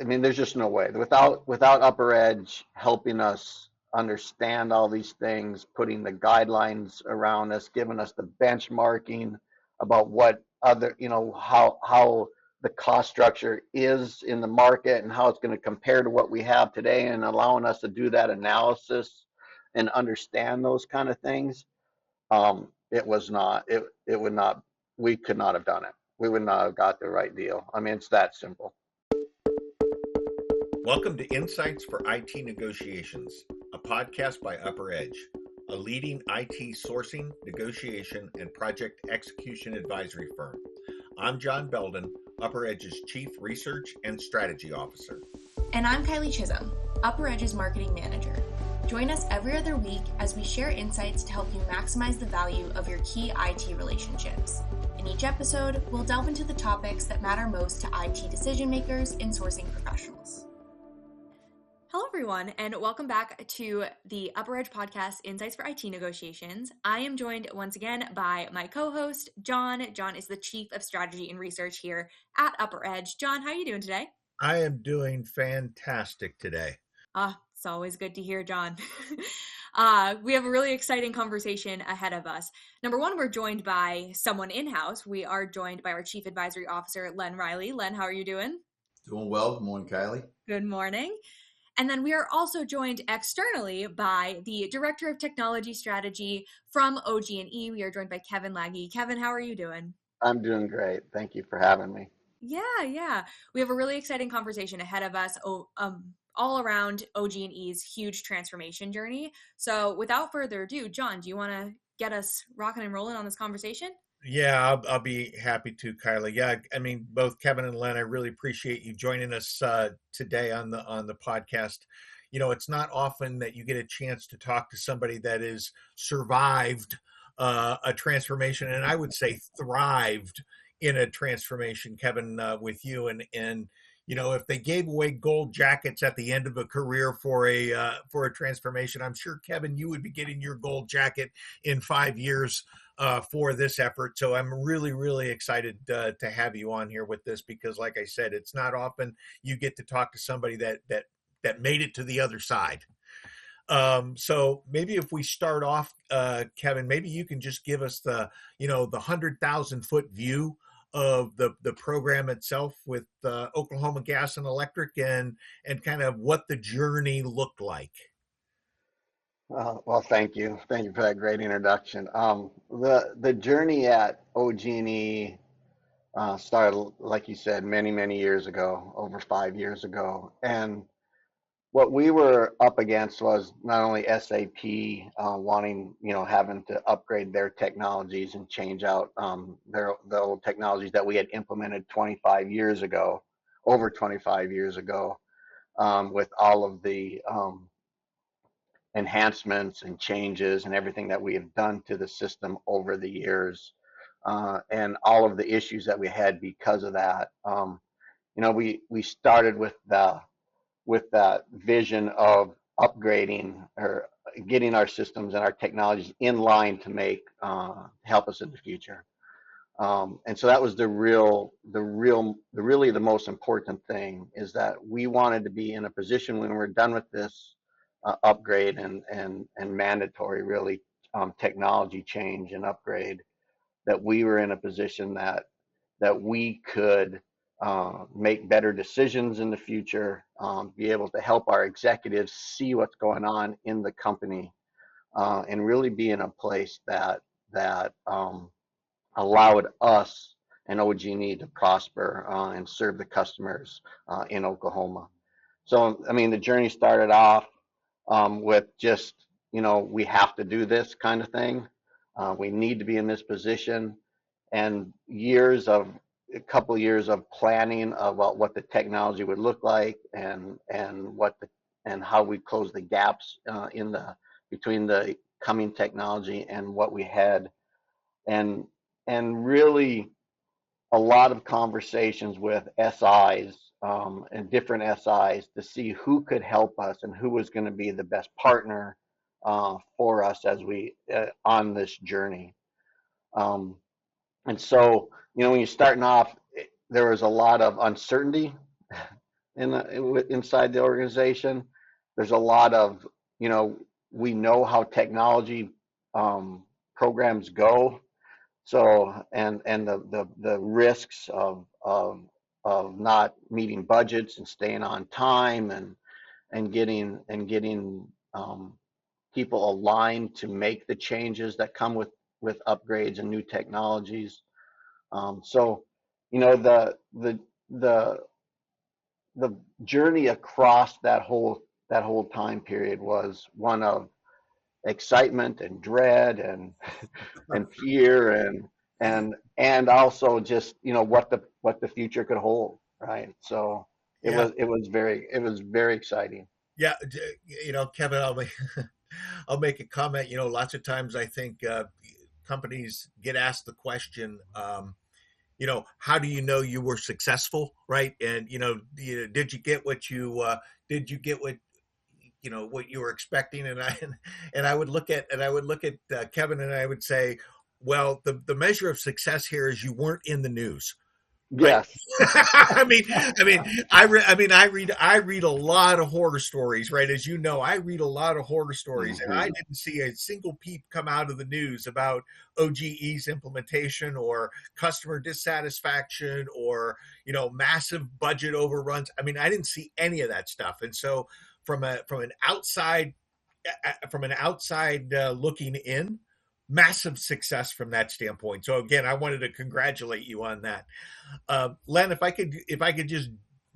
I mean, there's just no way without UpperEdge helping us understand all these things, putting the guidelines around us, giving us the benchmarking about what other, how the cost structure is in the market and how it's going to compare to what we have today, and allowing us to do that analysis and understand those kind of things. It was not, it would not, we could not have done it. We would not have got the right deal. I mean, it's that simple. Welcome to Insights for IT Negotiations, a podcast by UpperEdge, a leading IT sourcing, negotiation, and project execution advisory firm. I'm John Belden, UpperEdge's Chief Research and Strategy Officer. And I'm Kylie Chisholm, UpperEdge's Marketing Manager. Join us every other week as we share insights to help you maximize the value of your key IT relationships. In each episode, we'll delve into the topics that matter most to IT decision makers and sourcing professionals. Hello, everyone, and welcome back to the UpperEdge podcast, Insights for IT Negotiations. I am joined once again by my co-host, John. John is the Chief of Strategy and Research here at UpperEdge. John, how are you doing today? I am doing fantastic today. It's always good to hear, John. We have a really exciting conversation ahead of us. Number one, we're joined by someone in-house. We are joined by our Chief Advisory Officer, Len Riley. Len, how are you doing? Doing well. Good morning, Kylie. Good morning. And then we are also joined externally by the Director of Technology Strategy from OG&E. We are joined by Kevin Lagge. Kevin, how are you doing? I'm doing great. Thank you for having me. Yeah. We have a really exciting conversation ahead of us all around OG&E's huge transformation journey. So without further ado, John, do you want to get us rocking and rolling on this conversation? Yeah, I'll be happy to, Kylie. Yeah, I mean, both Kevin and Len, I really appreciate you joining us today on the podcast. You know, it's not often that you get a chance to talk to somebody that has survived a transformation, and I would say thrived in a transformation, Kevin, with you. And you know, if they gave away gold jackets at the end of a career for a transformation, I'm sure, Kevin, you would be getting your gold jacket in 5 years for this effort. So I'm really, really excited to have you on here with this, because like I said, it's not often you get to talk to somebody that made it to the other side. So maybe if we start off, Kevin, maybe you can just give us the 100,000 foot view of the program itself with Oklahoma Gas and Electric, and kind of what the journey looked like. Well, thank you. Thank you for that great introduction. The journey at OG&E started, like you said, many, many years ago, over 5 years ago. And what we were up against was not only SAP wanting, having to upgrade their technologies and change out the old technologies that we had implemented 25 years ago, over 25 years ago, with all of the enhancements and changes and everything that we have done to the system over the years, and all of the issues that we had because of that. We started with that vision of upgrading or getting our systems and our technologies in line to make help us in the future. And so that was really the most important thing, is that we wanted to be in a position when we're done with this upgrade and mandatory really technology change and upgrade, that we were in a position that we could make better decisions in the future, be able to help our executives see what's going on in the company, and really be in a place that allowed us and OG&E to prosper and serve the customers in Oklahoma. So, I mean, the journey started off with just, we have to do this kind of thing. We need to be in this position, and a couple of years of planning about what the technology would look like, and how we close the gaps between the coming technology and what we had, and really a lot of conversations with SIs and different SIs to see who could help us and who was going to be the best partner for us as we on this journey. And so, when you're starting off, there was a lot of uncertainty. inside the organization. There's a lot of, we know how technology programs go. So, and the risks of not meeting budgets and staying on time and getting people aligned to make the changes that come with upgrades and new technologies. So, the the journey across that whole time period was one of excitement and dread and fear and also just what the future could hold, right? So Yeah. it was very exciting. Yeah. Kevin, I'll make a comment. Lots of times I think companies get asked the question, how do you know you were successful, right? And did you get what what you were expecting? And I would look at Kevin, and I would say, well, the measure of success here is you weren't in the news. Right. Yes. I read a lot of horror stories, right? As you know, I read a lot of horror stories, and I didn't see a single peep come out of the news about OG&E's implementation or customer dissatisfaction or, massive budget overruns. I didn't see any of that stuff. And so from an outside looking in, massive success from that standpoint. So again, I wanted to congratulate you on that. Len, if I could just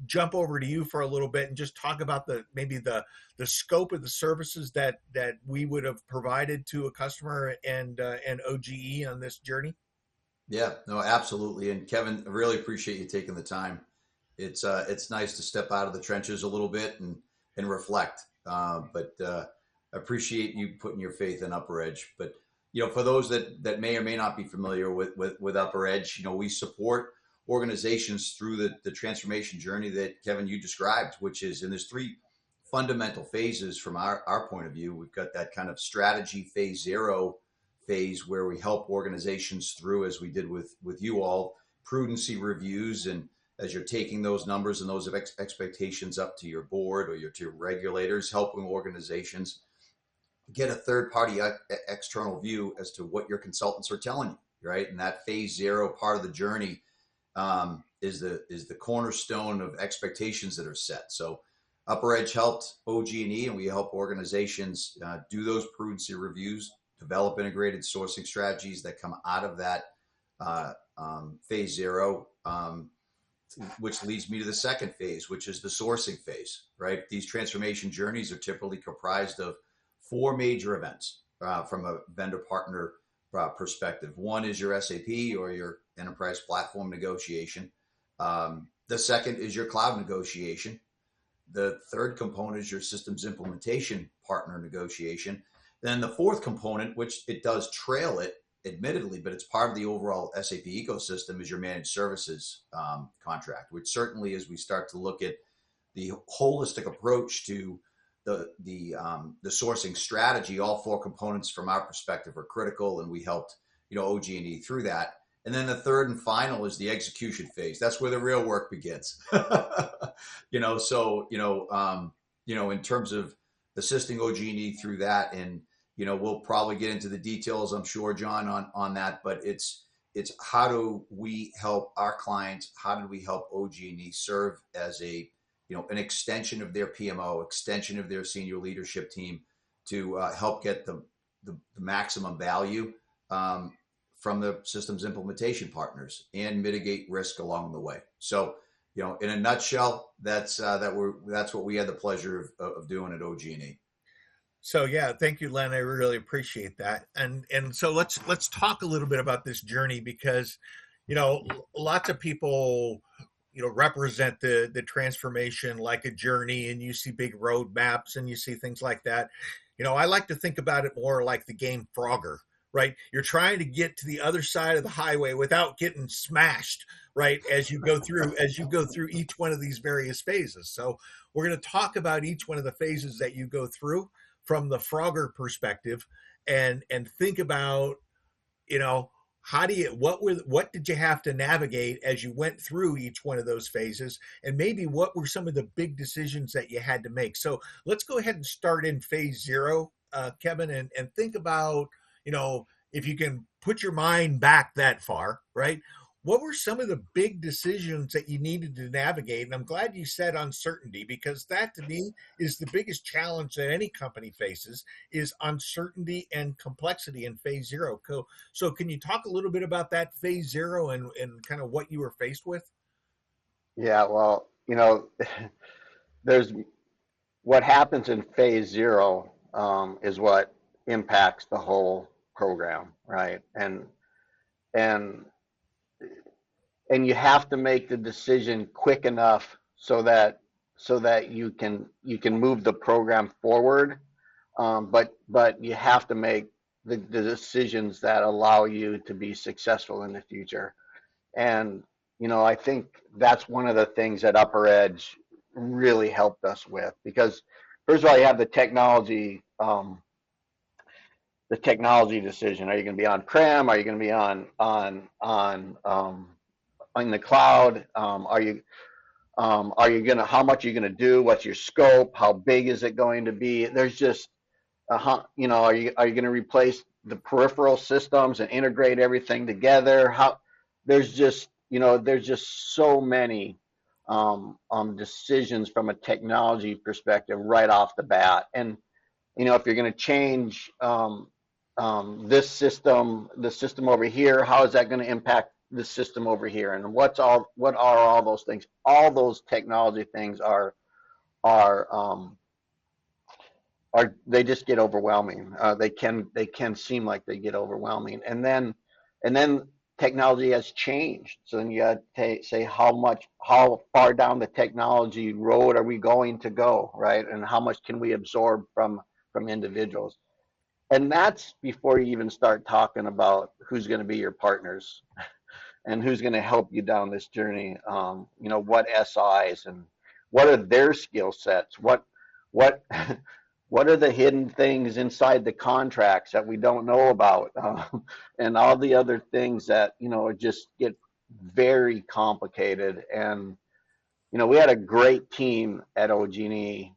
jump over to you for a little bit and just talk about the scope of the services that we would have provided to a customer and OG&E on this journey. Yeah, no, absolutely. And Kevin, I really appreciate you taking the time. It's nice to step out of the trenches a little bit and reflect. But I appreciate you putting your faith in UpperEdge. But for those that may or may not be familiar with UpperEdge, we support organizations through the transformation journey that Kevin, you described, which is, and there's three fundamental phases from our point of view. We've got that kind of strategy phase 0 phase where we help organizations through, as we did with you all, prudency reviews. And as you're taking those numbers and those expectations up to your board or to your regulators, helping organizations get a third-party external view as to what your consultants are telling you, right? And that phase 0 part of the journey is the cornerstone of expectations that are set. So UpperEdge helped OG&E, and we help organizations do those prudency reviews, develop integrated sourcing strategies that come out of that phase 0, which leads me to the second phase, which is the sourcing phase, right? These transformation journeys are typically comprised of 4 major events from a vendor partner perspective. One is your SAP or your enterprise platform negotiation. The second is your cloud negotiation. The third component is your systems implementation partner negotiation. Then the fourth component, which it does trail it, admittedly, but it's part of the overall SAP ecosystem, is your managed services contract, which certainly, as we start to look at the holistic approach to the sourcing strategy, all 4 components from our perspective are critical, and we helped OG&E through that. And then the third and final is the execution phase. That's where the real work begins. In terms of assisting OG&E through that, and we'll probably get into the details, I'm sure, John, on that. But it's how do we help our clients? How do we help OG&E serve as an extension of their PMO, extension of their senior leadership team to help get the maximum value from the systems implementation partners and mitigate risk along the way. So, in a nutshell, that's what we had the pleasure of doing at OG&E. So yeah, thank you, Len. I really appreciate that. And so let's talk a little bit about this journey, because lots of people represent the transformation like a journey, and you see big roadmaps and you see things like that. I like to think about it more like the game Frogger, right? You're trying to get to the other side of the highway without getting smashed, right? As you go through each one of these various phases. So we're going to talk about each one of the phases that you go through from the Frogger perspective, and think about, what did you have to navigate as you went through each one of those phases, and maybe what were some of the big decisions that you had to make? So let's go ahead and start in phase zero, Kevin, and think about, if you can put your mind back that far, right? What were some of the big decisions that you needed to navigate? And I'm glad you said uncertainty, because that to me is the biggest challenge that any company faces, is uncertainty and complexity in phase zero. So can you talk a little bit about that phase zero and kind of what you were faced with? Yeah, well, there's what happens in phase zero is what impacts the whole program, right? And you have to make the decision quick enough so that you can move the program forward, but you have to make the decisions that allow you to be successful in the future. And I think that's one of the things that UpperEdge really helped us with, because first of all, you have the technology decision. Are you going to be on-prem? Are you going to be in the cloud? Are you gonna, how much are you gonna do? What's your scope? How big is it going to be? There's just are you gonna replace the peripheral systems and integrate everything together? There's just so many decisions from a technology perspective right off the bat. And if you're gonna change the system over here, how is that going to impact the system over here? And what are all those things? All those technology things are they just get overwhelming. They can seem like they get overwhelming. And then technology has changed. So then you got to say how far down the technology road are we going to go, right? And how much can we absorb from individuals? And that's before you even start talking about who's going to be your partners and who's going to help you down this journey. What SIs and what are their skill sets? What are the hidden things inside the contracts that we don't know about? And all the other things that, just get very complicated. And, we had a great team at OG&E,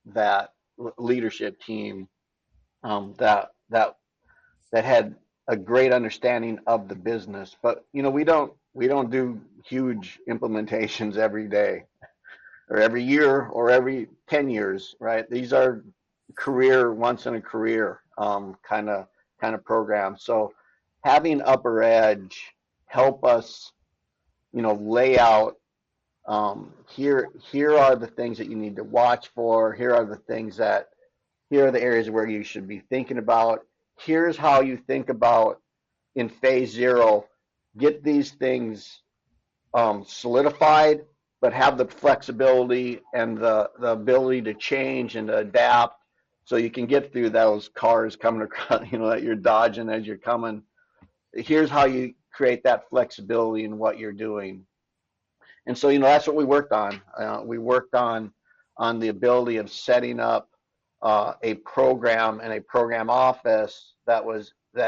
that leadership team, that had a great understanding of the business. But we don't do huge implementations every day or every year or every 10 years, right? These are once in a career kind of programs. So having UpperEdge help us lay out, here are the things that you need to watch for, here are the areas where you should be thinking about. Here's how you think about in phase zero, get these things solidified, but have the flexibility and the ability to change and to adapt, so you can get through those cars coming across, that you're dodging as you're coming. Here's how you create that flexibility in what you're doing. And so, that's what we worked on. We worked on the ability of setting up a program and a program office that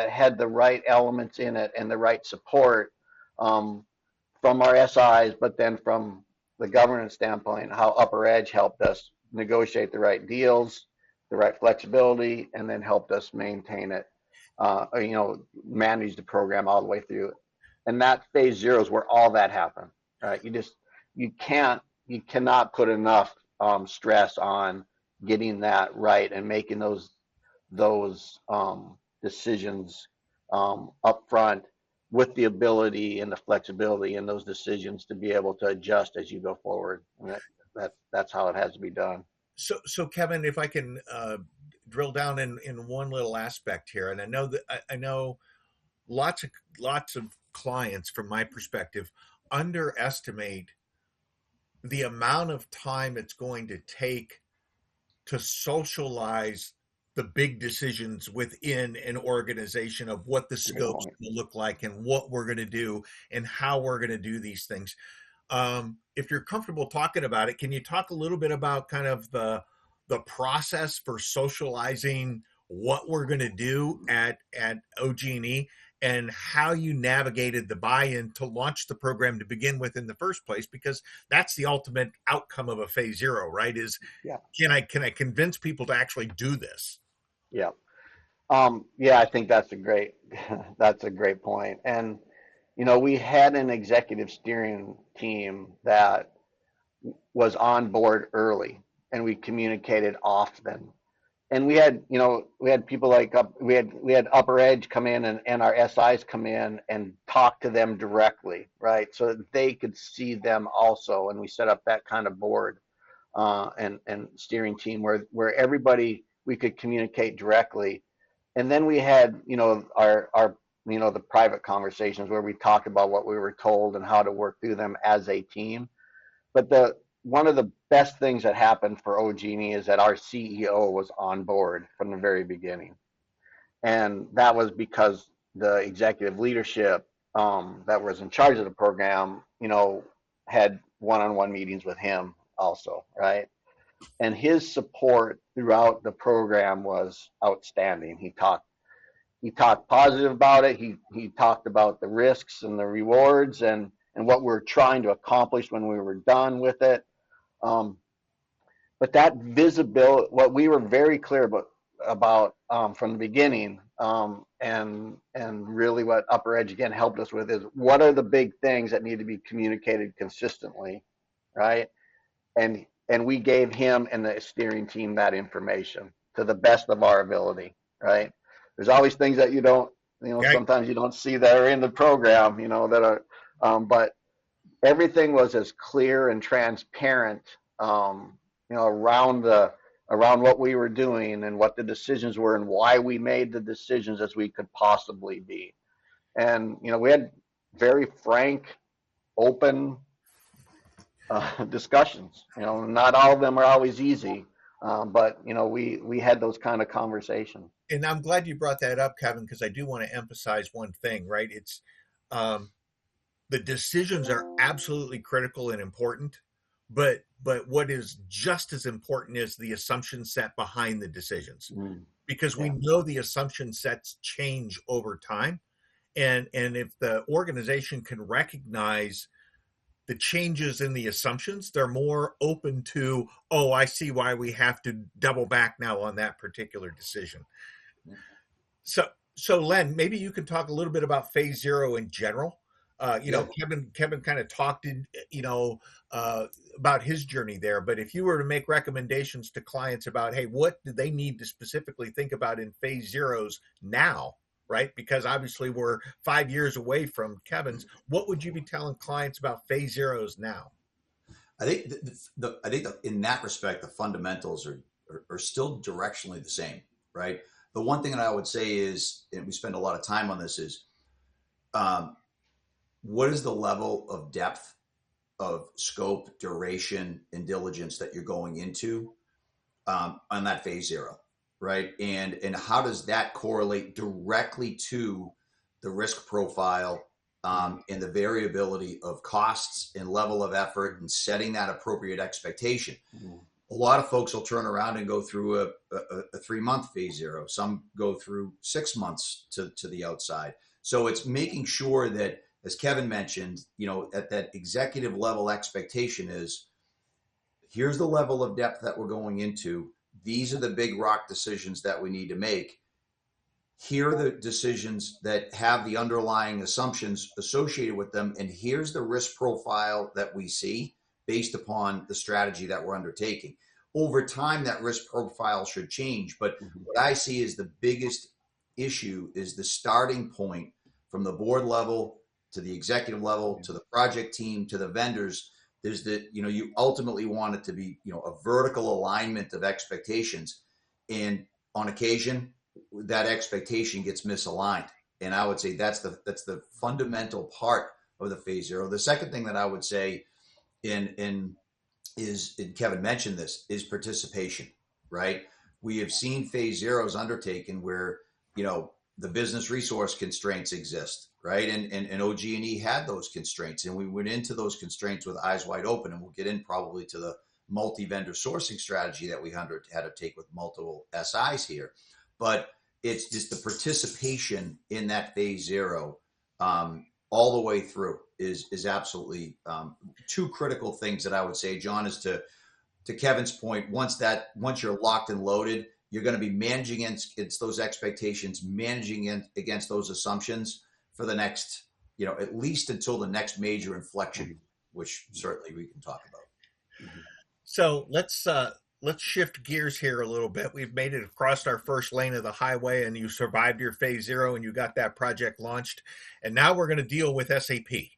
had the right elements in it and the right support from our SIs, but then from the governance standpoint, how UpperEdge helped us negotiate the right deals, the right flexibility, and then helped us maintain it, manage the program all the way through. And that phase zero is where all that happened, right? You cannot put enough stress on getting that right and making those decisions up front, with the ability and the flexibility in those decisions to be able to adjust as you go forward. And that's how it has to be done. So Kevin, if I can drill down in one little aspect here, and I know lots of clients, from my perspective, underestimate the amount of time it's going to take to socialize the big decisions within an organization of what the scope's going to look like and what we're going to do and how we're going to do these things. If you're comfortable talking about it, can you talk a little bit about kind of the process for socializing what we're going to do at OG&E, and how you navigated the buy-in to launch the program to begin with in the first place, because that's the ultimate outcome of a phase zero, right? Is Yeah. can I convince people to actually do this? Yeah. Yeah, I think that's a great that's a great point. And we had an executive steering team that was on board early, and we communicated often. And we had people like we had UpperEdge come in, and our SIs come in and talk to them directly, right? So that they could see them also. And we set up that kind of board and steering team where everybody, we could communicate directly. And then we had our the private conversations where we talked about what we were told and how to work through them as a team. But one of the best things that happened for OG&E is that our CEO was on board from the very beginning, and that was because the executive leadership that was in charge of the program, had one-on-one meetings with him also, right? And his support throughout the program was outstanding. He talked positive about it. He talked about the risks and the rewards and what we're trying to accomplish when we were done with it. But that visibility, what we were very clear about from the beginning, and really what UpperEdge again helped us with is what are the big things that need to be communicated consistently, right? And we gave him and the steering team that information to the best of our ability, right? There's always things that you don't, Right. sometimes you don't see that are in the program, that are, but everything was as clear and transparent, around what we were doing and what the decisions were and why we made the decisions as we could possibly be. And, we had very frank, open discussions. Not all of them are always easy, but we had those kind of conversations. And I'm glad you brought that up, Kevin, because I do want to emphasize one thing, right? It's the decisions are absolutely critical and important, but what is just as important is the assumption set behind the decisions, because we know the assumption sets change over time, and if the organization can recognize the changes in the assumptions, they're more open to, oh, I see why we have to double back now on that particular decision. So Len, maybe you can talk a little bit about phase zero in general. Kevin kind of talked about his journey there, but if you were to make recommendations to clients about, hey, what do they need to specifically think about in phase zeros now, right? Because obviously we're 5 years away from Kevin's. What would you be telling clients about phase zeros now? I think in that respect, the fundamentals are still directionally the same, right? The one thing that I would say is, and we spend a lot of time on this, is what is the level of depth of scope, duration, and diligence that you're going into on that phase zero, right? And how does that correlate directly to the risk profile and the variability of costs and level of effort and setting that appropriate expectation? A lot of folks will turn around and go through a 3-month phase zero. Some go through 6 months to the outside. So it's making sure that, as Kevin mentioned, at that executive level expectation is, here's the level of depth that we're going into. These are the big rock decisions that we need to make. Here are the decisions that have the underlying assumptions associated with them. And here's the risk profile that we see based upon the strategy that we're undertaking. Over time, that risk profile should change. But what I see is the biggest issue is the starting point from the board level to the executive level, to the project team, to the vendors. There's you ultimately want it to be, a vertical alignment of expectations. And on occasion, that expectation gets misaligned. And I would say that's the fundamental part of the phase zero. The second thing that I would say and Kevin mentioned this, is participation, right? We have seen phase zeros undertaken where, the business resource constraints exist, right? And OG&E had those constraints, and we went into those constraints with eyes wide open, and we'll get in probably to the multi-vendor sourcing strategy that we had to take with multiple SIs here. But it's just the participation in that phase zero all the way through is absolutely two critical things that I would say, John, is to Kevin's point, once you're locked and loaded, you're going to be managing against those expectations, managing against those assumptions for the next, at least until the next major inflection, which certainly we can talk about. So let's shift gears here a little bit. We've made it across our first lane of the highway, and you survived your phase zero, and you got that project launched. And now we're going to deal with SAP.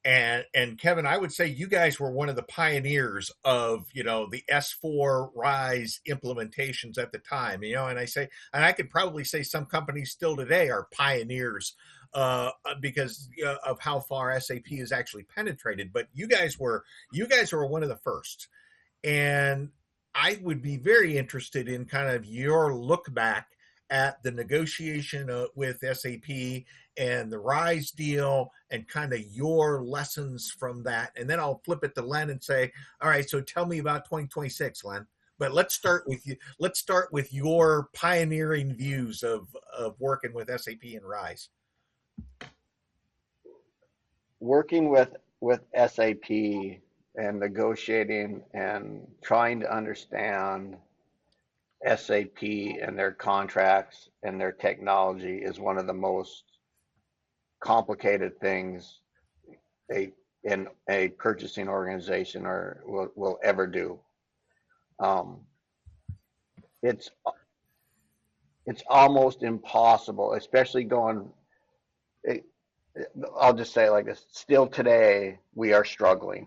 And Kevin, I would say you guys were one of the pioneers of, the S4 RISE implementations at the time, and I could probably say some companies still today are pioneers because of how far SAP is actually penetrated. But you guys were one of the first. And I would be very interested in kind of your look back at the negotiation with SAP and the RISE deal and kind of your lessons from that. And then I'll flip it to Len and say, all right, so tell me about 2026, Len. But let's start with you. Let's start with your pioneering views of working with SAP and RISE. Working with SAP and negotiating and trying to understand SAP and their contracts and their technology is one of the most complicated things a purchasing organization will ever do. It's almost impossible, especially I'll just say it like this. Still today, we are struggling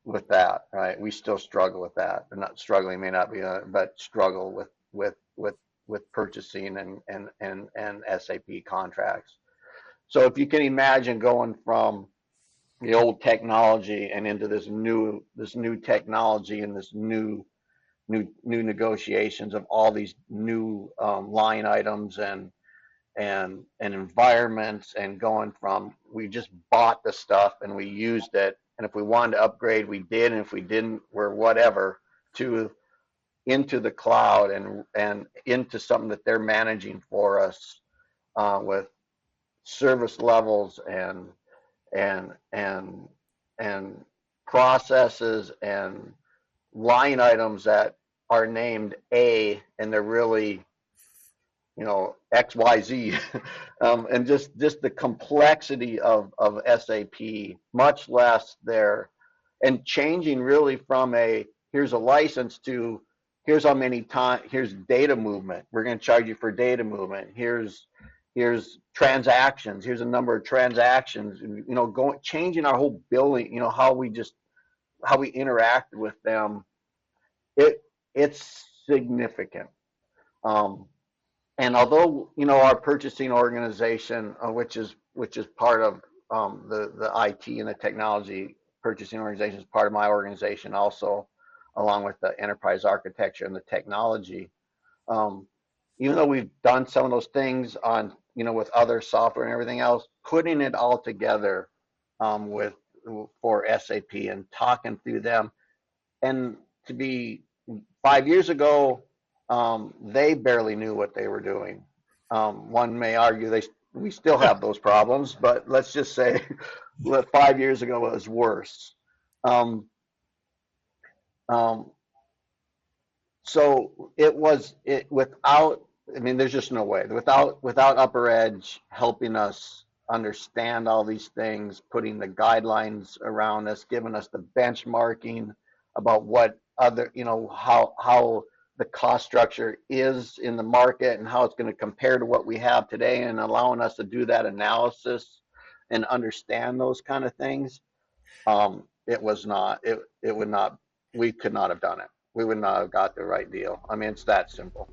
with that, right? We still struggle with that. Or not struggling may not be, but struggle with purchasing and SAP contracts. So if you can imagine going from the old technology and into this new technology and this new negotiations of all these new line items and environments, and going from we just bought the stuff and we used it, and if we wanted to upgrade we did, and if we didn't, we're whatever, to into the cloud and into something that they're managing for us with service levels and processes and line items that are named A and they're really XYZ, and just the complexity of SAP, much less and changing really from here's a license to here's how many times, here's data movement, we're going to charge you for data movement, here's transactions, here's a number of transactions, changing our whole billing, how we interact with them. It's significant. And although our purchasing organization, which is part of the IT and the technology purchasing organization, is part of my organization also, along with the enterprise architecture and the technology. Even though we've done some of those things on with other software and everything else, putting it all together for SAP and talking through them, and to be 5 years ago. They barely knew what they were doing. One may argue we still have those problems, but let's just say 5 years ago it was worse. So there's just no way without UpperEdge helping us understand all these things, putting the guidelines around us, giving us the benchmarking about what other, how the cost structure is in the market and how it's going to compare to what we have today, and allowing us to do that analysis and understand those kind of things. We could not have done it. We would not have got the right deal. It's that simple.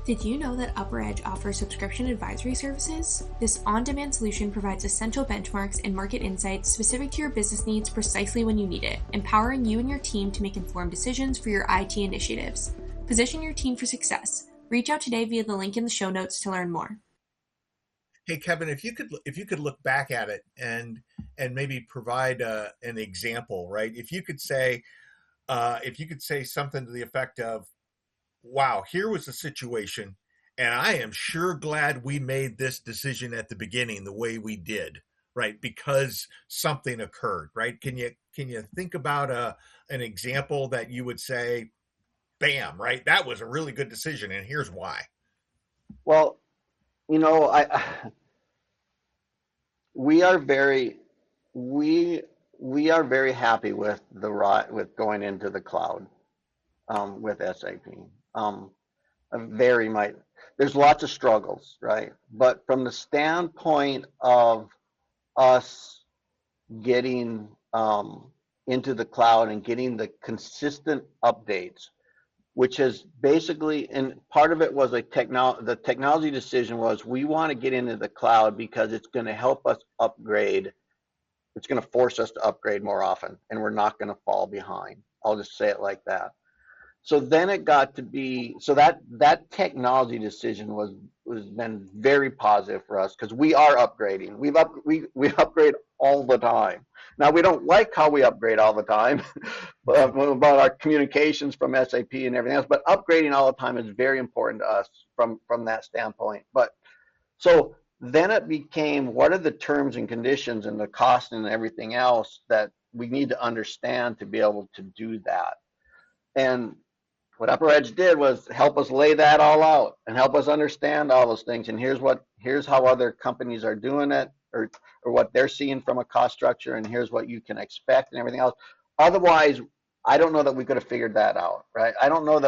Did you know that UpperEdge offers subscription advisory services? This on-demand solution provides essential benchmarks and market insights specific to your business needs precisely when you need it, empowering you and your team to make informed decisions for your IT initiatives. Position your team for success. Reach out today via the link in the show notes to learn more. Hey, Kevin, if you could look back at it and maybe provide an example, right? If you could say something to the effect of, wow, here was the situation, and I am sure glad we made this decision at the beginning the way we did, right? Because something occurred, right? Can you think about an example that you would say, bam, right? That was a really good decision, and here's why. Well, I we are very we we are very happy with with going into the cloud with SAP. Um, very might. There's lots of struggles, right? But from the standpoint of us getting into the cloud and getting the consistent updates, which is basically, and part of it was the technology decision was we want to get into the cloud because it's going to help us upgrade. It's going to force us to upgrade more often, and we're not going to fall behind. I'll just say it like that. So then it got to be so that technology decision was been very positive for us because we are upgrading. We upgrade all the time. Now we don't like how we upgrade all the time about our communications from SAP and everything else, but upgrading all the time is very important to us from that standpoint. But so then it became what are the terms and conditions and the cost and everything else that we need to understand to be able to do that. And what UpperEdge did was help us lay that all out and help us understand all those things. And here's how other companies are doing it, or what they're seeing from a cost structure, and here's what you can expect and everything else. Otherwise, I don't know that we could have figured that out, right? I don't know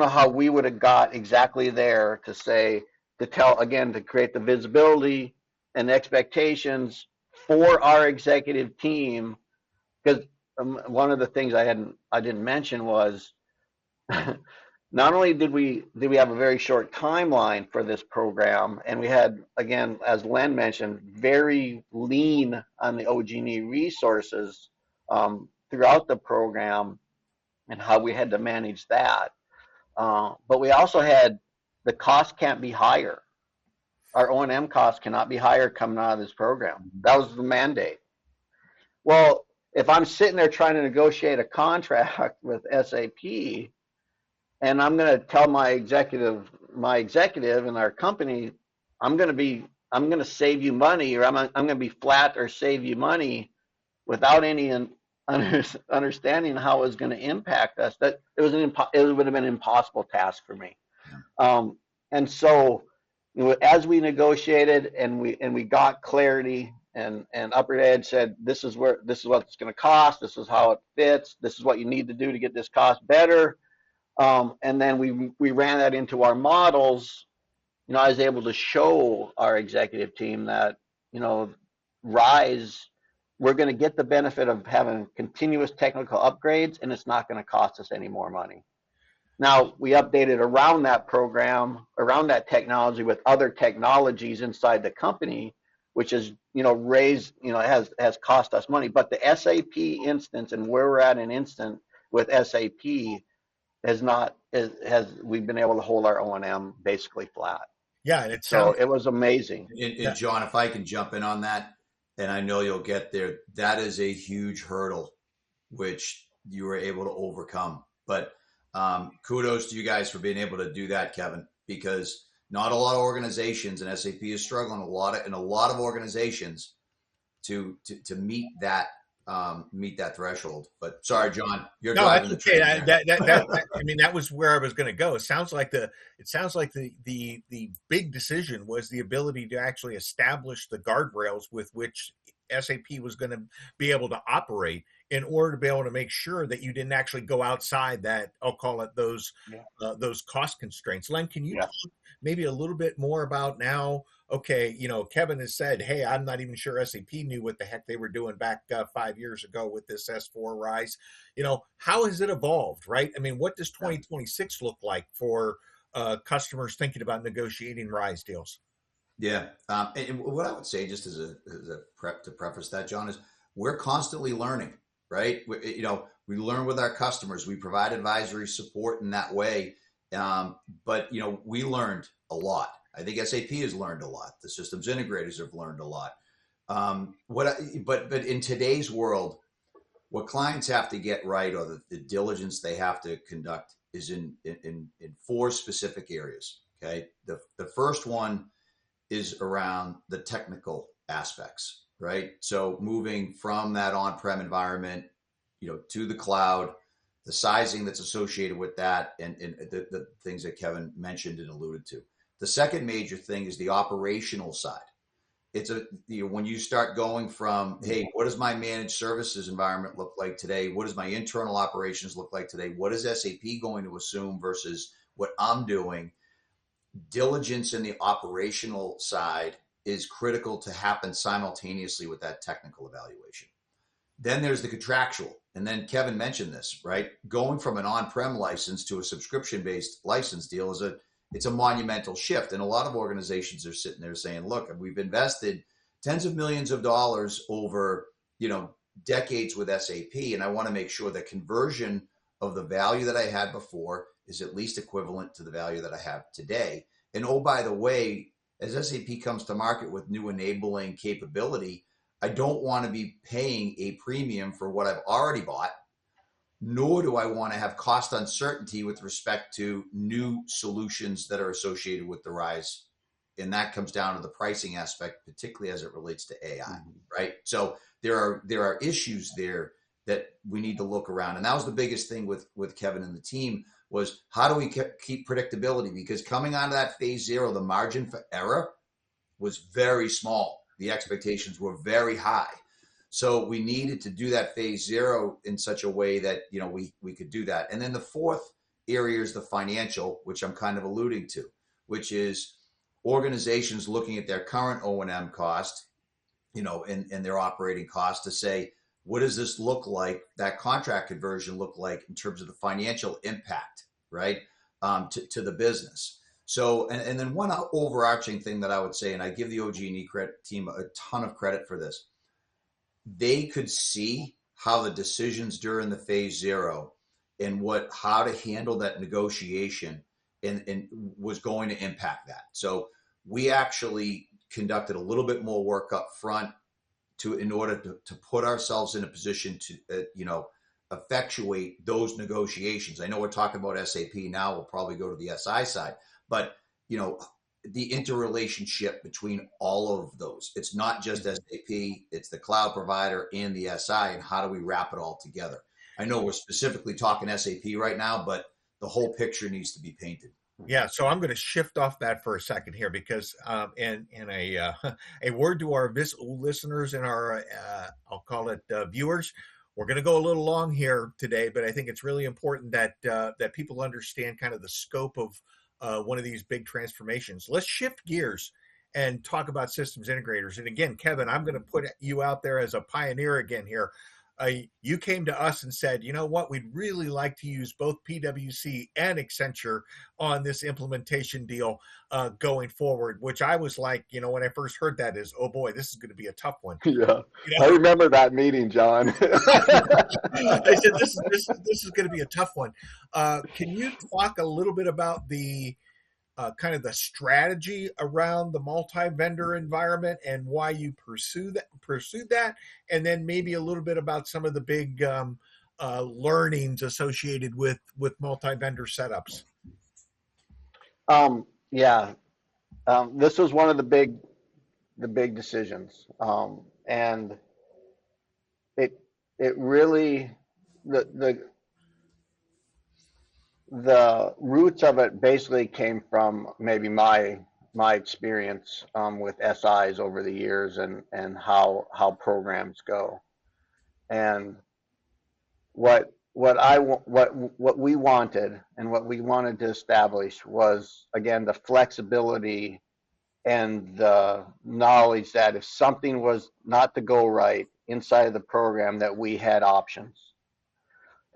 how we would have got exactly there to say, to create the visibility and expectations for our executive team, because one of the things I didn't mention was not only did we have a very short timeline for this program, and we had, again, as Len mentioned, very lean on the OG&E resources throughout the program and how we had to manage that. But we also had the cost can't be higher. Our O&M costs cannot be higher coming out of this program. That was the mandate. Well, if I'm sitting there trying to negotiate a contract with SAP, and I'm going to tell my executive in our company, I'm going to save you money, or I'm going to be flat or save you money, without any understanding how it was going to impact us, that it would have been an impossible task for me. And so, as we negotiated and we got clarity. And UpperEdge said, this is what it's going to cost. This is how it fits. This is what you need to do to get this cost better. And then we ran that into our models. I was able to show our executive team that, RISE, we're going to get the benefit of having continuous technical upgrades, and it's not going to cost us any more money. Now, we updated around that program, around that technology with other technologies inside the company, which is, has cost us money. But the SAP instance and where we're at an instant with SAP we've been able to hold our O&M basically flat. Yeah, it was amazing. And John, if I can jump in on that, and I know you'll get there, that is a huge hurdle, which you were able to overcome. But kudos to you guys for being able to do that, Kevin, because not a lot of organizations, and SAP is struggling in a lot of organizations to meet that threshold. But sorry, John, you're driving the train. That was where I was going to go. It sounds like the big decision was the ability to actually establish the guardrails with which SAP was going to be able to operate in order to be able to make sure that you didn't actually go outside that, I'll call it those cost constraints. Len, can you talk maybe a little bit more about now? Okay, Kevin has said, hey, I'm not even sure SAP knew what the heck they were doing back 5 years ago with this S4 RISE. How has it evolved, right? I mean, what does 2026 look like for customers thinking about negotiating RISE deals? Yeah. And what I would say, just as a prep to preface that, John, is we're constantly learning, right? We learn with our customers. We provide advisory support in that way. But we learned a lot. I think SAP has learned a lot. The systems integrators have learned a lot. But in today's world, What clients have to get right, or the diligence they have to conduct, is in 4 specific areas. Okay. The first one is around the technical aspects, right? So moving from that on-prem environment, to the cloud, the sizing that's associated with that, and the things that Kevin mentioned and alluded to. The second major thing is the operational side. It's when you start going from, hey, what does my managed services environment look like today? What does my internal operations look like today? What is SAP going to assume versus what I'm doing? Diligence in the operational side is critical to happen simultaneously with that technical evaluation. Then there's the contractual. And then Kevin mentioned this, right? Going from an on-prem license to a subscription-based license deal it's a monumental shift. And a lot of organizations are sitting there saying, look, we've invested tens of millions of dollars over, decades with SAP. And I want to make sure the conversion of the value that I had before is at least equivalent to the value that I have today. And oh, by the way, as SAP comes to market with new enabling capability, I don't want to be paying a premium for what I've already bought, nor do I want to have cost uncertainty with respect to new solutions that are associated with the RISE. And that comes down to the pricing aspect, particularly as it relates to AI, right? So there are issues there that we need to look around. And that was the biggest thing with Kevin and the team, was how do we keep predictability? Because coming onto that phase 0, the margin for error was very small. The expectations were very high. So we needed to do that phase 0 in such a way that, we could do that. And then the fourth area is the financial, which I'm kind of alluding to, which is organizations looking at their current O&M cost, and their operating cost, to say, what does this look like, that contract conversion look like in terms of the financial impact, right, to the business. So, and then one overarching thing that I would say, and I give the OG&E team a ton of credit for this, they could see how the decisions during the phase 0 and how to handle that negotiation and was going to impact that. So we actually conducted a little bit more work up front in order to put ourselves in a position to, effectuate those negotiations. I know we're talking about SAP now, we'll probably go to the SI side, but, the interrelationship between all of those, it's not just SAP, it's the cloud provider and the SI, and how do we wrap it all together? I know we're specifically talking SAP right now, but the whole picture needs to be painted. Yeah, so I'm going to shift off that for a second here, because and a word to our listeners and our I'll call it viewers. We're going to go a little long here today, but I think it's really important that that people understand kind of the scope of one of these big transformations. Let's shift gears and talk about systems integrators. And again, Kevin, I'm going to put you out there as a pioneer again here. You came to us and said, you know what, we'd really like to use both PwC and Accenture on this implementation deal going forward, which I was like, when I first heard that is, oh boy, this is going to be a tough one. Yeah, I remember that meeting, John. I said, this is going to be a tough one. Can you talk a little bit about the kind of the strategy around the multi-vendor environment and why you pursued that, and then maybe a little bit about some of the big learnings associated with multi-vendor setups? This was one of the big decisions, and it really the roots of it basically came from maybe my experience with SIs over the years and how programs go. And what we wanted and what we wanted to establish was, again, the flexibility and the knowledge that if something was not to go right inside of the program, that we had options,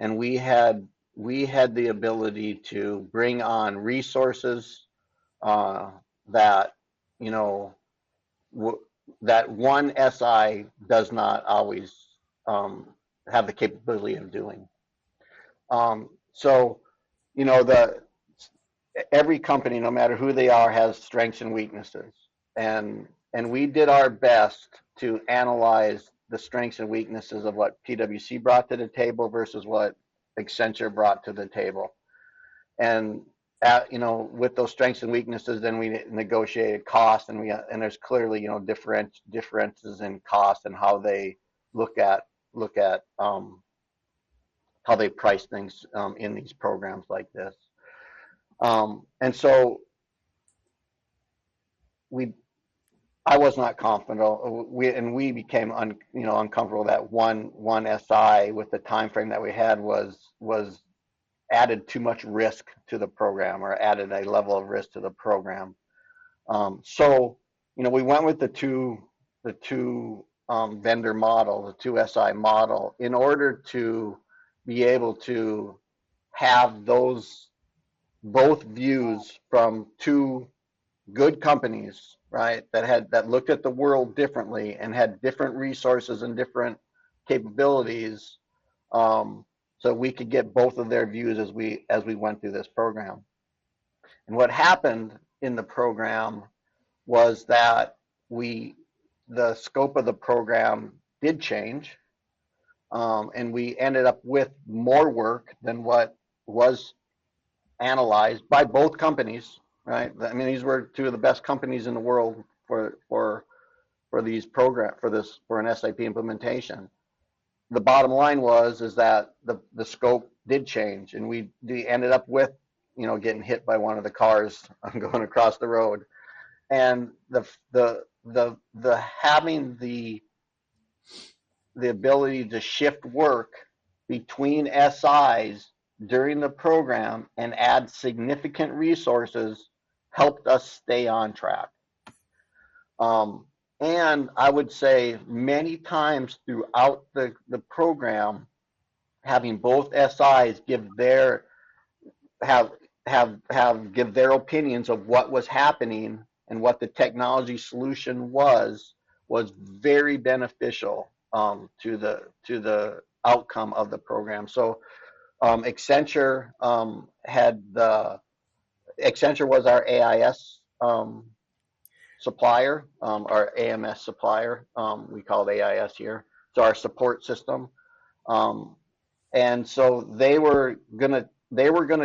and we had the ability to bring on resources that that one SI does not always have the capability of doing. Every company, no matter who they are, has strengths and weaknesses, and we did our best to analyze the strengths and weaknesses of what PwC brought to the table versus what Accenture brought to the table. And with those strengths and weaknesses, then we negotiated cost, and there's clearly, differences in cost and how they look at how they price things in these programs like this. And so I was not confident. We became uncomfortable that one SI with the time frame that we had was added too much risk to the program, or added a level of risk to the program. So we went with the two vendor model, the two SI model, in order to be able to have those both views from two good companies, right, that looked at the world differently and had different resources and different capabilities, so we could get both of their views as we went through this program. And what happened in the program was that the scope of the program did change, and we ended up with more work than what was analyzed by both companies, right? I mean, these were two of the best companies in the world for an SAP implementation. The bottom line is that the scope did change, and we ended up with, getting hit by one of the cars going across the road, and the having the ability to shift work between SIs during the program and add significant resources helped us stay on track. And I would say many times throughout the program, having both SIs give their opinions of what was happening and what the technology solution was very beneficial to the outcome of the program. So Accenture was our AIS supplier, our AMS supplier. We call it AIS here. It's our support system. And so they were gonna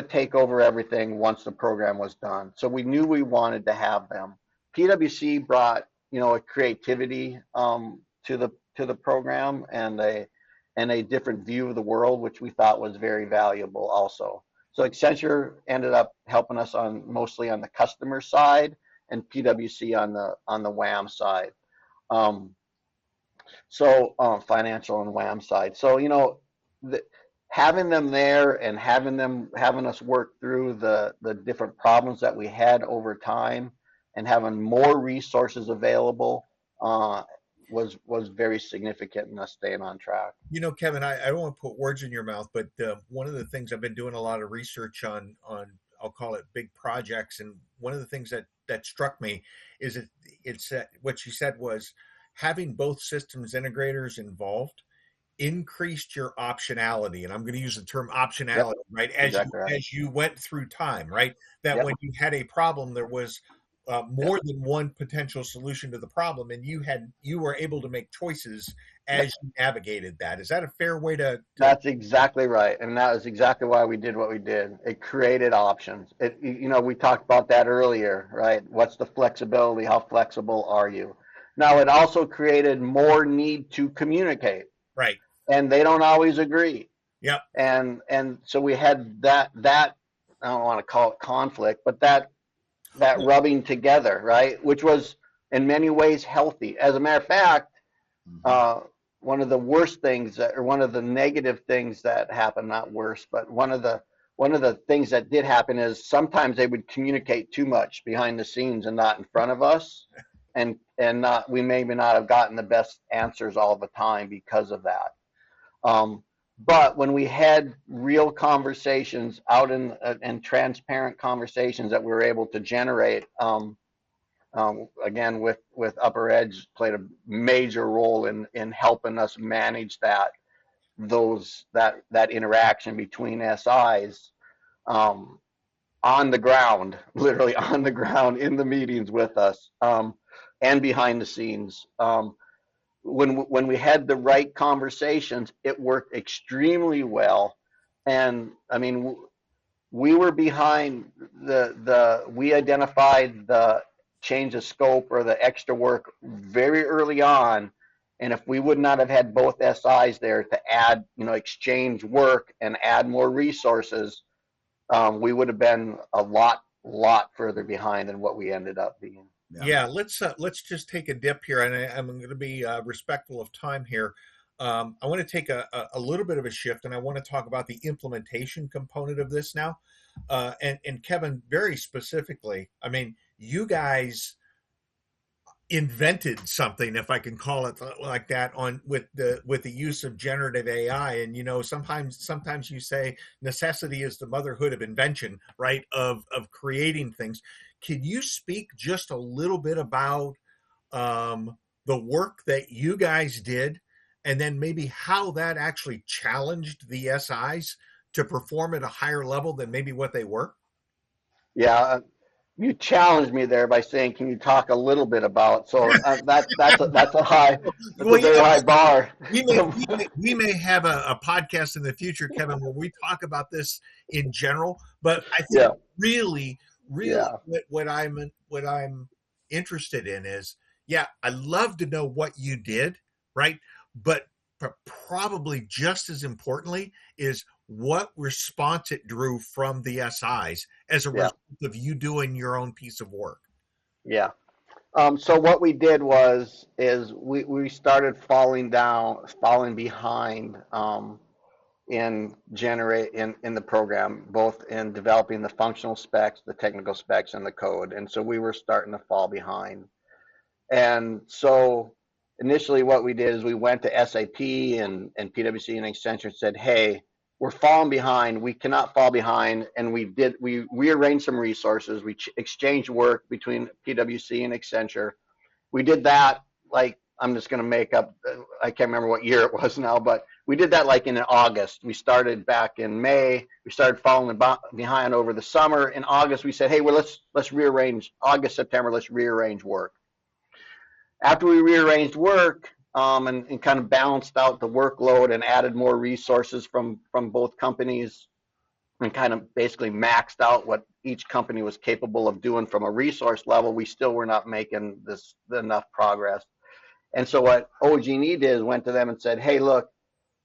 take over everything once the program was done. So we knew we wanted to have them. PwC brought, a creativity to the program, and a different view of the world, which we thought was very valuable also. So Accenture ended up helping us mostly on the customer side, and PwC on the WAM side. Financial and WAM side. So, having them there and having us work through the different problems that we had over time, and having more resources available was very significant in us staying on track. Kevin, I don't want to put words in your mouth, but one of the things I've been doing a lot of research on I'll call it big projects, and one of the things that struck me is it's what you said was having both systems integrators involved increased your optionality, and I'm going to use the term optionality, yep, right? As you went through time, right? That yep, when you had a problem, there was more than one potential solution to the problem, and you were able to make choices as you navigated that. Is that a fair way to? That's exactly right, and that is exactly why we did what we did. It created options. We talked about that earlier, right? What's the flexibility? How flexible are you? Now, it also created more need to communicate, right? And they don't always agree. Yep. And so we had that I don't want to call it conflict, but that rubbing together, right? Which was in many ways healthy. As a matter of fact, one of the worst things, or one of the negative things that happened, not worse, but one of the things that did happen is sometimes they would communicate too much behind the scenes and not in front of us, and we maybe not have gotten the best answers all the time because of that. But when we had real conversations out and transparent conversations that we were able to generate, again, with UpperEdge played a major role in helping us manage that interaction between SIs on the ground, literally on the ground in the meetings with us, and behind the scenes. when we had the right conversations, it worked extremely well. And I mean, we were behind we identified the change of scope or the extra work very early on. And if we would not have had both SIs there to add, exchange work and add more resources, we would have been a lot further behind than what we ended up being. Yeah, let's just take a dip here, and I'm going to be respectful of time here. I want to take a little bit of a shift, and I want to talk about the implementation component of this now. And Kevin, very specifically, I mean, you guys invented something, if I can call it like that, with the use of generative AI. And sometimes you say necessity is the motherhood of invention, right? Of creating things. Can you speak just a little bit about the work that you guys did, and then maybe how that actually challenged the SIs to perform at a higher level than maybe what they were? Yeah, you challenged me there by saying, "Can you talk a little bit about?" So that's a very high bar. We may have a podcast in the future, Kevin, where we talk about this in general. But I think really, what I'm interested in is, I love to know what you did, right? But probably just as importantly is what response it drew from the SIs as a result of you doing your own piece of work. Yeah. So what we did is we started falling behind in the program, both in developing the functional specs, the technical specs, and the code. And so we were starting to fall behind. And so initially what we did is we went to SAP and PwC and Accenture and said, "Hey, we're falling behind. We cannot fall behind." And we rearranged some resources. We exchanged work between PwC and Accenture. We did that, like, I'm just going to make up, I can't remember what year it was now, but we did that like in August. We started back in May. We started falling behind over the summer. In August, we said, "Hey, well, let's rearrange August, September, let's rearrange work." After we rearranged work, and kind of balanced out the workload and added more resources from both companies, and kind of basically maxed out what each company was capable of doing from a resource level, we still were not making enough progress. And so what OG&E did is went to them and said, "Hey, look,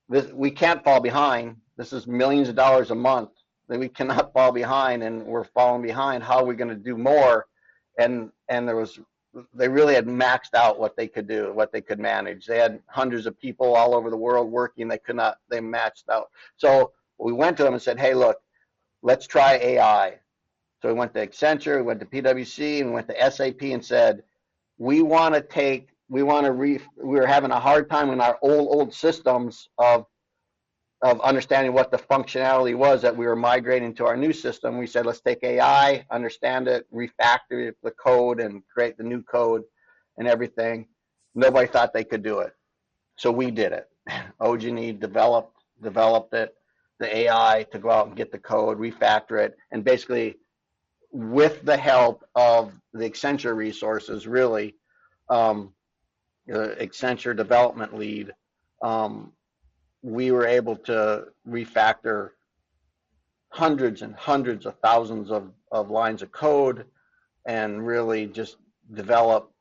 we can't fall behind. This is millions of dollars a month. We cannot fall behind, and we're falling behind. How are we going to do more?" And they really had maxed out what they could do, what they could manage. They had hundreds of people all over the world working. They maxed out. So we went to them and said, "Hey, look, let's try AI." So we went to Accenture, we went to PwC, and we went to SAP and said, we were having a hard time in our old systems of understanding what the functionality was that we were migrating to our new system. We said, let's take AI, understand it, refactor the code, and create the new code and everything. Nobody thought they could do it. So we did it. OG&E developed it, the AI, to go out and get the code, refactor it, and basically, with the help of the Accenture resources, really, the Accenture development lead, we were able to refactor hundreds and hundreds of thousands of lines of code and really just develop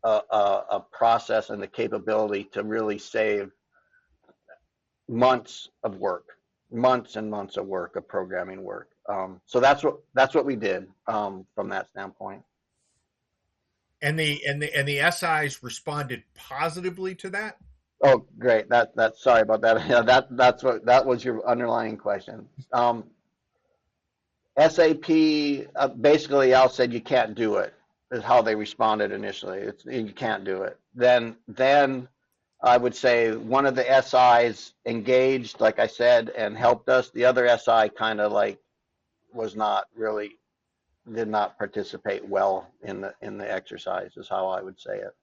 a process and the capability to really save months and months of work, of programming work. So that's what we did from that standpoint. And the SIs responded positively to that? Oh, great. Sorry about that. Yeah, that was your underlying question. SAP basically Al said you can't do it, is how they responded initially. You can't do it. Then I would say one of the SIs engaged, like I said, and helped us. The other SI kind of like did not participate well in the exercise, is how I would say it.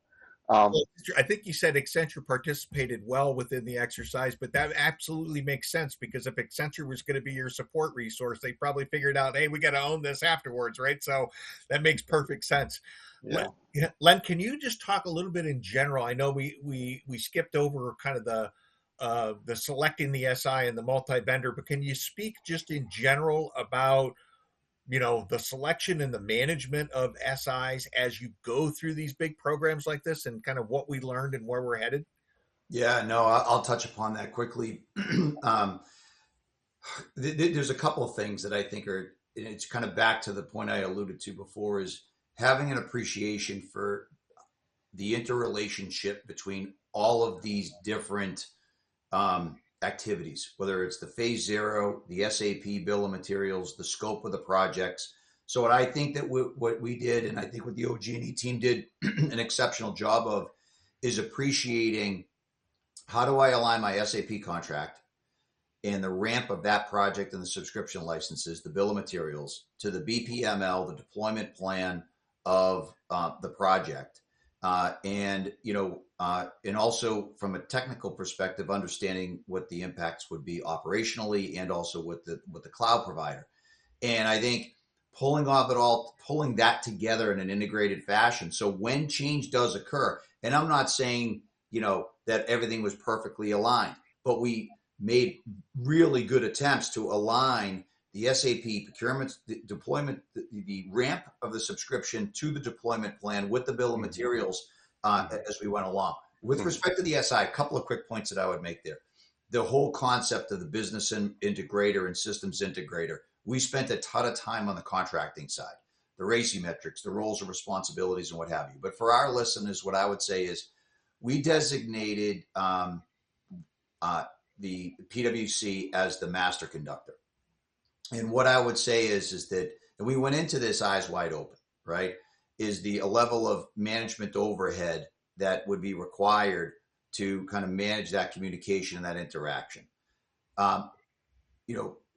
I think you said Accenture participated well within the exercise, but that absolutely makes sense, because if Accenture was going to be your support resource, they probably figured out, hey, we got to own this afterwards, right? So that makes perfect sense. Yeah. Len, can you just talk a little bit in general? I know we skipped over kind of the selecting the SI and the multi-vendor, but can you speak just in general about the selection and the management of SIs as you go through these big programs like this, and kind of what we learned and where we're headed? Yeah, no, I'll touch upon that quickly. There's a couple of things that I think are, and it's kind of back to the point I alluded to before, is having an appreciation for the interrelationship between all of these different activities, whether it's the phase zero, the SAP bill of materials, the scope of the projects. So what I think that what we did, and I think what the OG&E team did an exceptional job of, is appreciating, how do I align my SAP contract and the ramp of that project and the subscription licenses, the bill of materials, to the BPML, the deployment plan of the project. And also from a technical perspective, understanding what the impacts would be operationally, and also with the cloud provider. And I think pulling that together in an integrated fashion. So when change does occur, and I'm not saying, that everything was perfectly aligned, but we made really good attempts to align the SAP procurement, the deployment, the ramp of the subscription to the deployment plan with the bill of materials as we went along. With respect to the SI, a couple of quick points that I would make there. The whole concept of the business integrator and systems integrator, we spent a ton of time on the contracting side, the RACI metrics, the roles and responsibilities and what have you. But for our listeners, what I would say is we designated the PwC as the master conductor. And what I would say is that, and we went into this eyes wide open, right, is a level of management overhead that would be required to kind of manage that communication and that interaction.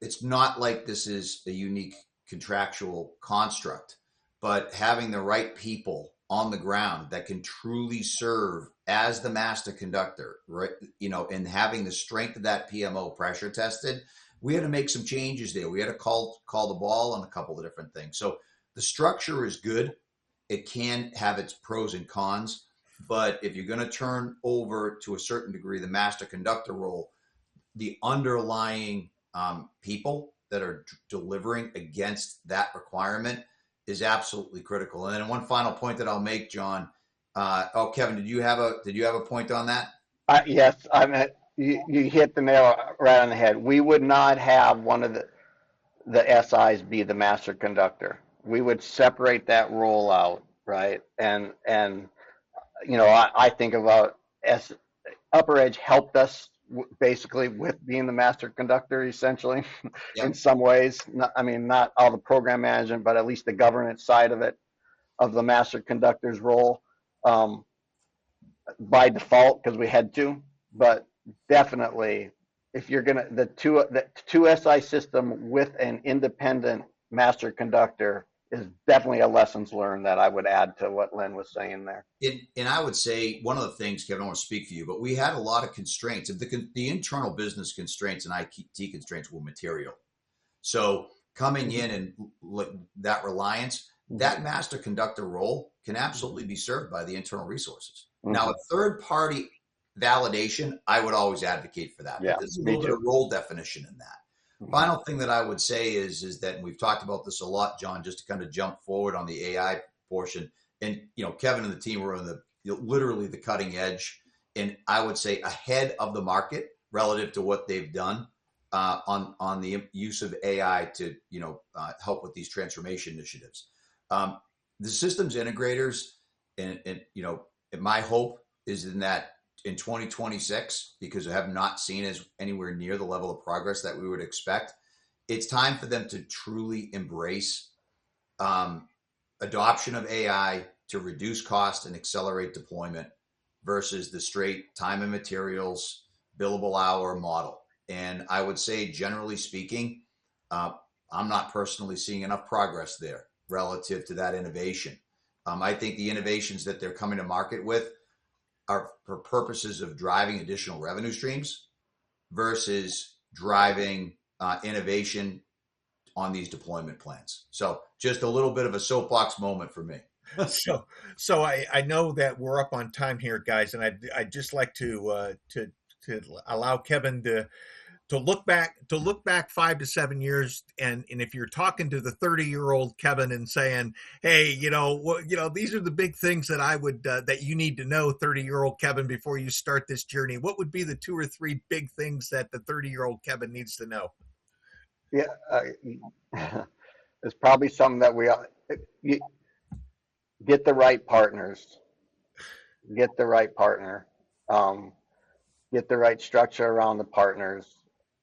It's not like this is a unique contractual construct, but having the right people on the ground that can truly serve as the master conductor, right? And having the strength of that PMO pressure tested, we had to make some changes there. We had to call the ball on a couple of different things. So the structure is good. It can have its pros and cons, but if you're going to turn over to a certain degree the master conductor role, the underlying people that are delivering against that requirement is absolutely critical. And then one final point that I'll make, John. Kevin, did you have a point on that? Yes, you hit the nail right on the head. We would not have one of the SIs be the master conductor. We would separate that role out, right? And I think about UpperEdge helped us basically with being the master conductor, essentially. Yep. In some ways. Not all the program management, but at least the governance side of it, of the master conductor's role, by default, because we had to. But definitely, if you're gonna the two SI system with an independent master conductor is definitely a lessons learned that I would add to what Len was saying there. And I would say one of the things, Kevin, I don't want to speak for you, but we had a lot of constraints. The internal business constraints and IT constraints were material. So coming in and that reliance, that master conductor role can absolutely be served by the internal resources. Mm-hmm. Now, a third party validation, I would always advocate for that. Yeah, there's a little bit of role definition in that. Final thing that I would say is that, and we've talked about this a lot, John, just to kind of jump forward on the AI portion. And, Kevin and the team were on literally the cutting edge, and I would say ahead of the market relative to what they've done on the use of AI to, help with these transformation initiatives. The systems integrators, and my hope is in 2026, because I have not seen as anywhere near the level of progress that we would expect. It's time for them to truly embrace adoption of AI to reduce cost and accelerate deployment versus the straight time and materials, billable hour model. And I would say, generally speaking, I'm not personally seeing enough progress there relative to that innovation. I think the innovations that they're coming to market with are for purposes of driving additional revenue streams versus driving innovation on these deployment plans. So just a little bit of a soapbox moment for me. So I know that we're up on time here, guys, and I'd just like to allow Kevin to look back 5 to 7 years, and if you're talking to the 30-year-old Kevin and saying, hey, these are the big things that I would that you need to know, 30-year-old Kevin, before you start this journey, what would be the 2 or 3 big things that the 30-year-old Kevin needs to know? Yeah, it's probably something that you get the right partners, get the right partner, get the right structure around the partners,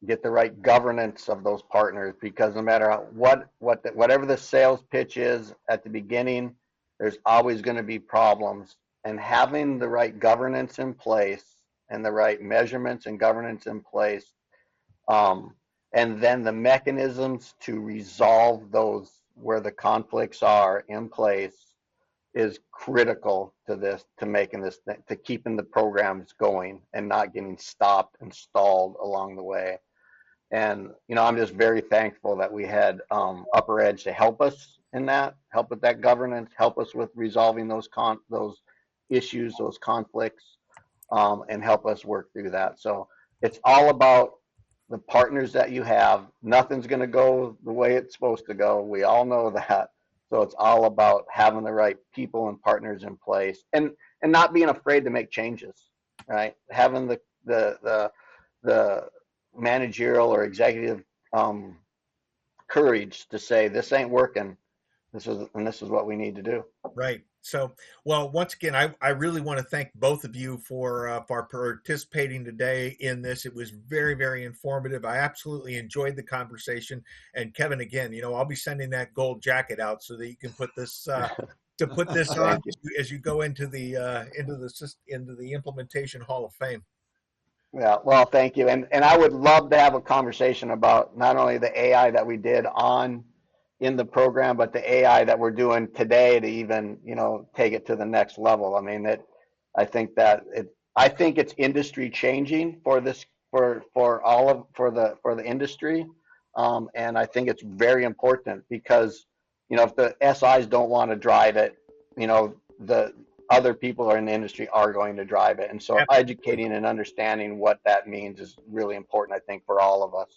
get the right governance of those partners, because no matter whatever the sales pitch is at the beginning, there's always going to be problems. And having the right governance in place and the right measurements and governance in place, and then the mechanisms to resolve those where the conflicts are in place is critical to this, to making this, to keeping the programs going and not getting stopped and stalled along the way. And, I'm just very thankful that we had UpperEdge to help us in that, help with that governance, help us with resolving those issues, those conflicts, and help us work through that. So it's all about the partners that you have. Nothing's going to go the way it's supposed to go. We all know that. So it's all about having the right people and partners in place, and not being afraid to make changes, right? Having the managerial or executive courage to say, this ain't working. This is what we need to do. Right. So, well, once again, I really want to thank both of you for participating today in this. It was very, very informative. I absolutely enjoyed the conversation. And Kevin, again, I'll be sending that gold jacket out so that you can put this on as you go into the implementation Hall of Fame. Yeah, well, thank you. And I would love to have a conversation about not only the AI that we did in the program, but the AI that we're doing today to even, take it to the next level. I mean, I think it's industry changing for this, for the industry. And I think it's very important because, if the SIs don't want to drive it, the other people in the industry are going to drive it. And so educating and understanding what that means is really important, I think, for all of us.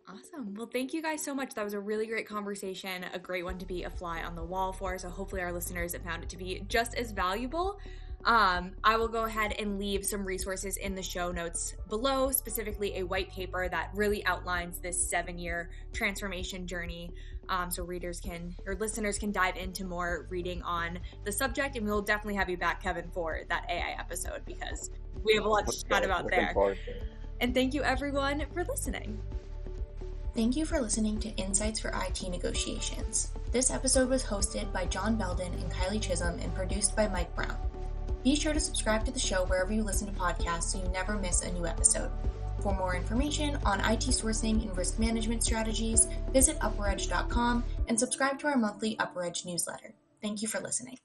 Awesome. Well, thank you guys so much. That was a really great conversation, a great one to be a fly on the wall for. So hopefully our listeners have found it to be just as valuable. I will go ahead and leave some resources in the show notes below, specifically a white paper that really outlines this 7-year transformation journey. So listeners can dive into more reading on the subject, and we'll definitely have you back, Kevin, for that AI episode because we have a lot to chat about there. And thank you everyone for listening. Thank you for listening to Insights for IT Negotiations. This episode was hosted by John Belden and Kylie Chisholm and produced by Mike Brown. Be sure to subscribe to the show wherever you listen to podcasts so you never miss a new episode. For more information on IT sourcing and risk management strategies, visit UpperEdge.com and subscribe to our monthly UpperEdge newsletter. Thank you for listening.